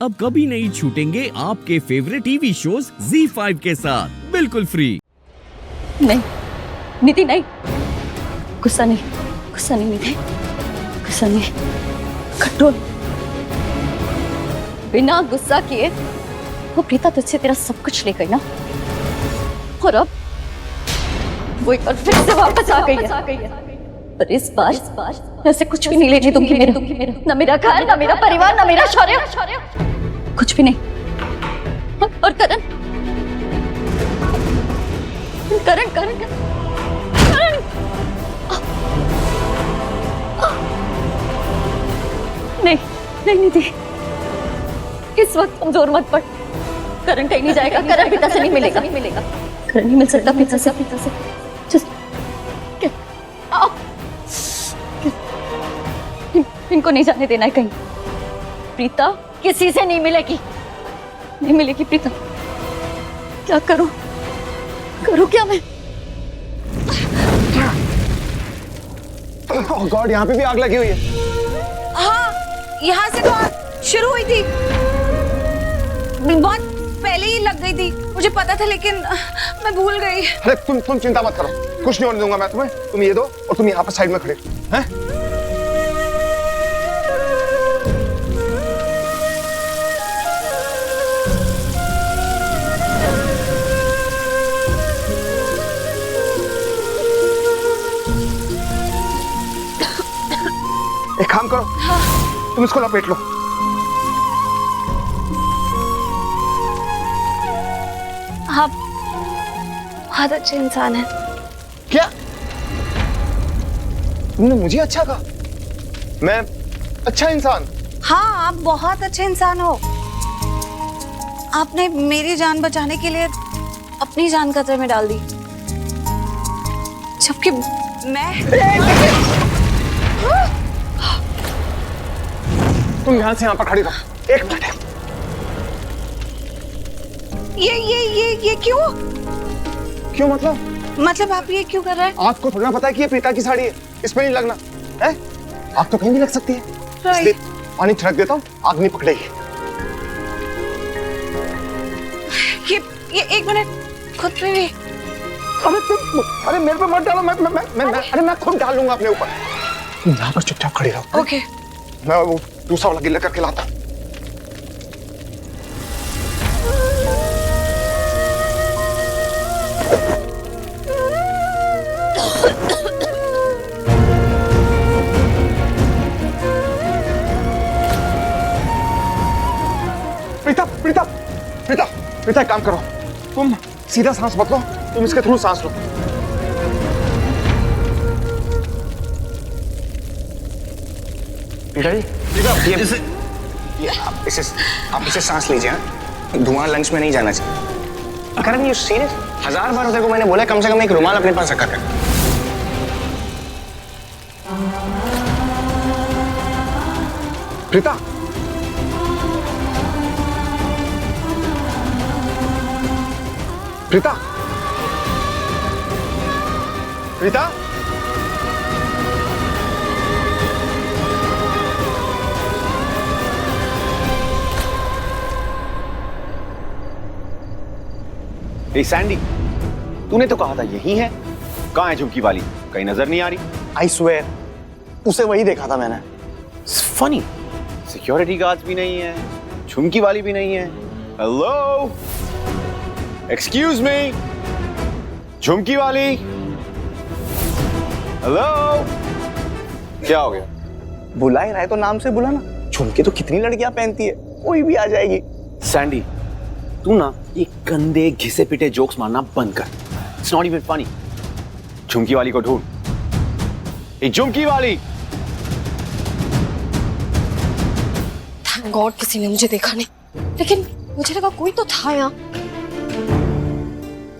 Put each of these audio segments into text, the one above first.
अब कभी नहीं छूटेंगे आपके फेवरेट टीवी शोज ZEE5 के साथ बिल्कुल फ्री। नहीं निधि, नहीं, गुस्सा नहीं निधि, गुस्सा नहीं, कंट्रोल। बिना गुस्सा किए वो प्रीता तुझसे तेरा सब कुछ ले गई ना, और अब वो एक बार फिर से वापस आ गई है। पर इस बार ऐसे कुछ भी नहीं लेने दूंगी मेरा, ना मेरा घर, ना मेरा परिवार, ना मेरा शौर्य, कुछ भी नहीं। और करण नहीं निधि, इस वक्त कमजोर मत पड़। करण कहीं नहीं जाएगा, करण पिता से नहीं मिलेगा, करण नहीं मिल सकता पिता से। इनको नहीं जाने देना है कहीं। प्रीता किसी से नहीं मिलेगी प्रीता। क्या करूं क्या मैं? ओह गॉड, यहाँ पे भी आग लगी हुई है। हाँ, यहाँ से तो आग शुरू हुई थी, बहुत पहले ही लग गई थी, मुझे पता था लेकिन मैं भूल गई। अरे तुम चिंता मत करो, कुछ नहीं होने दूंगा मैं तुम्हें। तुम ये दो और तुम यहाँ पर साइड में खड़े हैं। एक काम करो, हाँ। तुम इसको लपेट लो। आप बहुत अच्छे इंसान हैं। क्या तुमने मुझे अच्छा कहा? मैं अच्छा इंसान? हाँ, आप बहुत अच्छे इंसान हो। आपने मेरी जान बचाने के लिए अपनी जान खतरे में डाल दी, जबकि मैं तुम यहाँ से यहाँ पर खड़ी रहो, एक मिनट। ये क्यों मतलब आप ये क्यों कर रहे हैं? आपको थोड़ा पता है कि ये प्रीता की साड़ी है, इस पे नहीं लगना है। आग तो कहीं भी लग सकती है, इसलिए पानी छिड़क देता हूँ, आग नहीं पकड़ेगी। ये एक मिनट, खुद पे भी। अरे मेरे पे मत डालो, मैं खुद डाल लूंगा अपने ऊपर। तुम यहाँ पर चुपचाप खड़ी रहो। ओके। मैं वो दूसरा वाला गिल्ला करके लाता हूँ। प्रीता एक काम करो, तुम सीधा सांस मत लो, तुम इसके थ्रू सांस लो। प्रीता जी, आप इसे सांस लीजिए। धुआं लंग्स में नहीं जाना चाहिए। करण, ये सीरियस? 1000 बार तेरे को मैंने बोला कम से कम एक रुमाल अपने पास रखा कर। प्रीता, प्रीता, प्रीता, ए सैंडी, तूने तो कहा था यही है। कहाँ है झुमकी वाली? कहीं नजर नहीं आ रही। आई स्वेयर, उसे वही देखा था मैंने। फनी, सिक्योरिटी गार्ड्स भी नहीं है, झुमकी वाली भी नहीं है। हेलो, एक्सक्यूज मी, झुमकी वाली, हेलो। क्या हो गया? बुला ही रहा है तो नाम से बुला ना। झुमके तो कितनी लड़कियां पहनती है, कोई भी आ जाएगी। सैंडी, तू ना ये गंदे घिसे पिटे जोक्स मारना बंद कर। It's not even funny. झुमकी वाली को ढूंढ। ये झुमकी वाली। थैंक गॉड किसी ने मुझे देखा नहीं, लेकिन मुझे लगा कोई तो था यहाँ।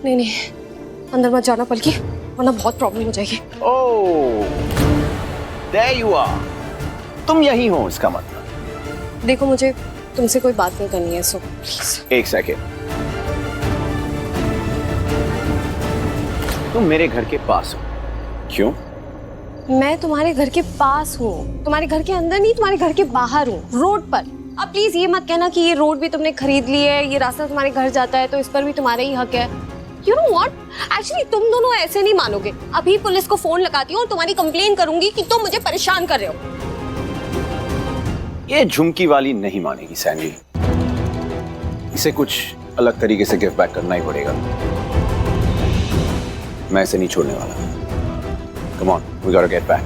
नहीं, अंदर मत जाना बल्कि, वरना बहुत प्रॉब्लम हो जाएगी। ओह, there you are। तुम यही हो इसका मतलब। देखो, मुझे तुमसे कोई बात नहीं करनी है, सो प्लीज। एक सेकेंड, तुम मेरे घर के पास हो, क्यों? मैं तुम्हारे घर के पास हूँ, तुम्हारे घर के अंदर नहीं, तुम्हारे घर के बाहर हूँ, रोड पर। अब प्लीज ये मत कहना कि ये रोड भी तुमने खरीद ली है, ये रास्ता तुम्हारे घर जाता है तो इस पर भी तुम्हारा ही हक है। यू नो व्हाट, एक्चुअली तुम दोनों ऐसे नहीं मानोगे। अभी पुलिस को फोन लगाती हूँ और तुम्हारी कंप्लेन करूंगी कि तुम मुझे परेशान कर रहे हो। ये झुमकी वाली नहीं मानेगी सैंडी, इसे कुछ अलग तरीके से गिव बैक करना ही पड़ेगा। मैं इसे नहीं छोड़ने वाला। Come on, we got to get back.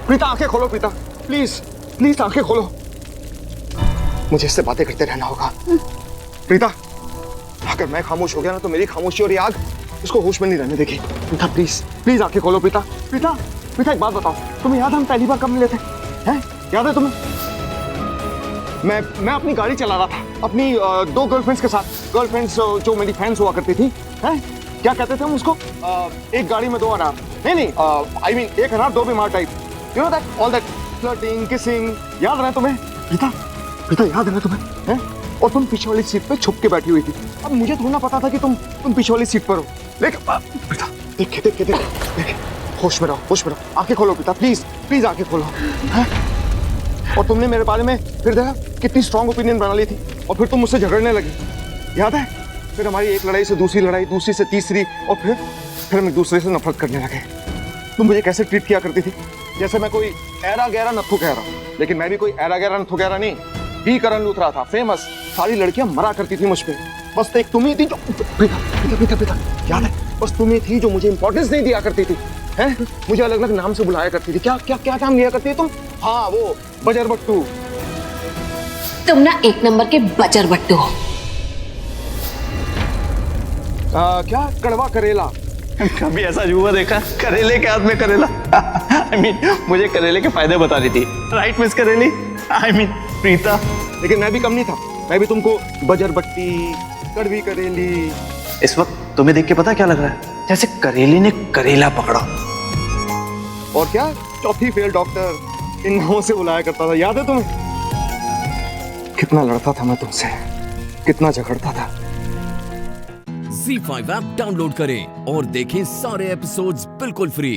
Preeta आंखें खोलो, प्रीता प्लीज प्लीज आंखें खोलो, मुझे इससे बातें करते रहना होगा। प्रीता अगर मैं खामोश हो गया ना तो मेरी खामोशी और ये आग इसको होश में नहीं रहने देगी। प्रीता प्लीज प्लीज आंखें खोलो। प्रीता प्रीता प्रीता एक बात बताओ, तुम्हें याद है हम पहली बार कब मिले थे? हैं याद है तुम्हें? मैं अपनी गाड़ी चला रहा था अपनी 2 गर्लफ्रेंड्स के साथ। गर्लफ्रेंड्स जो मेरी फ्रेंड्स हुआ करती थी। हैं क्या कहते थे हम उसको? एक गाड़ी में 2 अनार, नहीं आई मीन एक अनार 2 बीमार type. You know that, all that flirting, kissing, याद है तुम्हें? प्रीता प्रीता याद है तुम्हें? हैं और तुम पीछे वाली सीट पे छुप के बैठी हुई थी। अब मुझे थोड़ा ना पता था कि तुम पीछे वाली सीट पर हो। लेकिन प्रीता देख होश में रहो, होश में रहो। आंखें खोलो प्रीता, प्लीज प्लीज आंखें खोलो। हैं और तुमने मेरे बारे में फिर देखा कितनी स्ट्रांग ओपिनियन बना ली थी और फिर तुम मुझसे झगड़ने लगी, याद है? फिर हमारी एक लड़ाई से दूसरी लड़ाई, दूसरी से तीसरी, और फिर हम एक दूसरे से नफरत करने लगे। तुम मुझे कैसे ट्रीट किया करती थी? जैसे मैं कोई ऐरा गहरा नथु कह रहा हूँ, लेकिन मैं भी कोई ऐरा गहरा नथु कह रहा नहीं। बी करण लूथरा था, फेमस। सारी लड़कियां मरा करती थी मुझ पे, बस एक तुम ही थी जो प्रीता याद है? बस तुम ही थी जो मुझे इंपॉर्टेंस नहीं दिया करती थी। हैं मुझे अलग अलग नाम से बुलाया करती थी। क्या नाम लिया करती है तुम? हाँ वो बजर बट्टू। तुम ना एक नंबर के बजर बट्टू हो। क्या कड़वा करेला? कभी ऐसा हुआ देखा? करेले के हाथ में करेला। I mean, मुझे करेले के फायदे बता रही थी। Right miss Kareli? I mean, Preeta. लेकिन मैं भी कम नहीं था, मैं भी तुमको बजर बट्टी, कड़वी करेली। इस वक्त तुम्हें देख के पता क्या लग रहा है? जैसे करेली ने करेला पकड़ा। और क्या चौथी फेल डॉक्टर इन नामों से बुलाया करता था, याद है तुम्हें? कितना लड़ता था मैं तुमसे, कितना झगड़ता था। Z5 ऐप डाउनलोड करें और देखें सारे एपिसोड्स बिल्कुल फ्री।